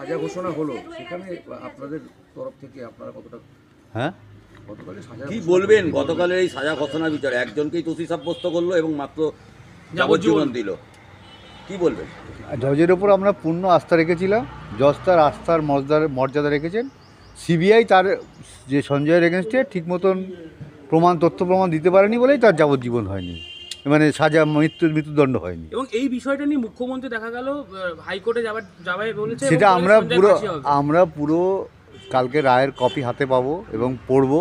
সাজা ঘোষণা হলো, সেখানে আপনাদের তরফ থেকে আপনারা কতটা কি বলবেন? গতকালের এই সাজা ঘোষণার বিচারে একজনকেই দোষী সাব্যস্ত করলো এবং মাত্র যাবজ্জীবন দিল, কি বলবেন? জজের ওপর আমরা পূর্ণ আস্থা রেখেছিলাম, জজ তার আস্থার মর্যাদা রেখেছেন। সিবিআই তার যে সঞ্জয়ের এগেনস্টে ঠিক মতন তথ্য প্রমাণ দিতে পারেনি বলেই তার যাবজ্জীবন হয়নি, মানে সাজা মৃত্যুদণ্ড হয়নি। এবং এই বিষয়টা নিয়ে মুখ্যমন্ত্রী দেখা গেল হাইকোর্টে যাবে বলেছে, সেটা আমরা পুরো কালকে রায়ের কপি হাতে পাবো এবং পড়বো,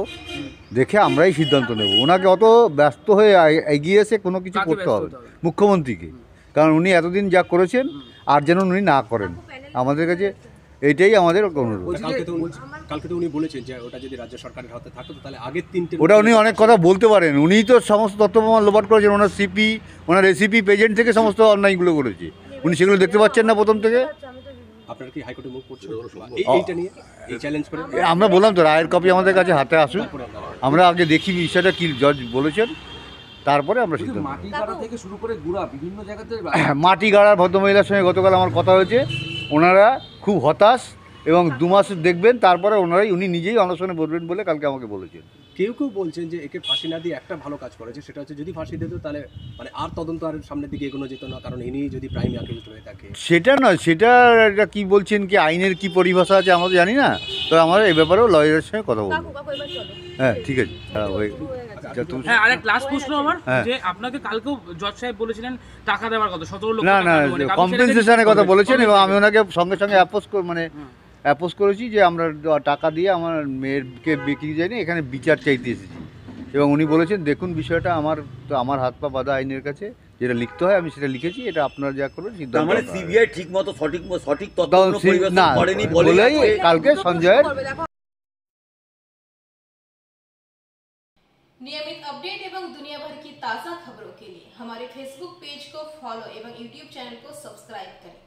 দেখে আমরাই সিদ্ধান্ত নেব। ওনাকে অত ব্যস্ত হয়ে এগিয়ে এসে কোনো কিছু করতে হবে মুখ্যমন্ত্রীকে, কারণ উনি এতদিন যা করেছেন আর যেন উনি না করেন। আমাদের কাছে এইটাই আমাদের অনুরোধ। কালকে তো উনি বলেছেন যে ওটা যদি রাজ্য সরকারের হাতে থাকতো তাহলে আগের 3টে ওটা উনি অনেক কথা বলতে পারেন, উনিই তো সমস্ত তথ্য প্রমাণ লোপাট করেছেন। ওনার সিপি, ওনার এসিপি পেজেন্ট থেকে সমস্ত অন্যায়গুলো করেছে, উনি সেগুলো দেখতে পাচ্ছেন না প্রথম থেকে। আপনারা কি হাইকোর্টে মুভ করছেন এইটা নিয়ে, এই চ্যালেঞ্জ করে? আমরা বললাম তো রায়ের কপি আমাদের কাছে হাতে আসুন, আমরা আগে দেখি বিষয়টা কি জজ বলেছেন, তারপরে আমরা সিদ্ধান্ত। মাটি গাড়া থেকে শুরু করে গুড়া বিভিন্ন জায়গাতে মাটি গাড়ার ভদ্রমহিলার সঙ্গে গতকাল আমার কথা হয়েছে, ওনারা খুব হতাশ এবং 2 মাস দেখবেন, তারপরে উনি নিজেই অনশনে বলবেন বলে কালকে আমাকে বলেছেন। কেউ বলছেন যে একে ফাঁসি না দিয়ে একটা ভালো কাজ করেছে, সেটা হচ্ছে যদি ফাঁসি দিত তাহলে মানে আর তদন্ত আর সামনের দিকে এগোনো যেত না, কারণ ইনি যদি প্রাইম অ্যাকিউজড হয়ে থাকে। সেটা নয়, সেটা কি বলছেন, কি আইনের কি পরিভাষা আছে আমরা জানি না, তো আমরা এই ব্যাপারেও লয়ারের সঙ্গে কথা বলবো। হ্যাঁ ঠিক আছে। হ্যাঁ, আরেক লাস্ট প্রশ্ন আমার, যে আপনাকে কালকেও জজ সাহেব বলেছিলেন টাকা দেওয়ার কথা, 17 লক্ষ না, কম্পেনসেশনের কথা বলেছেন, এবং আমি ওনাকে সঙ্গে সঙ্গে অ্যাপোজ করেছি যে আমরা টাকা দিয়ে আমার মেয়েরকে বিক্রি যায়নি, এখানে বিচার চাইতে এসেছি। এবং উনি বলেছেন দেখুন বিষয়টা আমার হাত পা বাঁধা আইনের কাছে, যেটা লিখতে হয় আমি সেটা লিখেছি, এটা আপনারা যা করবেন সিদ্ধান্ত। মানে সিবিআই ঠিকমতো সঠিক তথ্য পরিবেশন করেনি বলেই কালকে সঞ্জয়ের। नियमित अपडेट एवं दुनिया भर की ताज़ा खबरों के लिए हमारे फेसबुक पेज को फॉलो एवं यूट्यूब चैनल को सब्सक्राइब करें।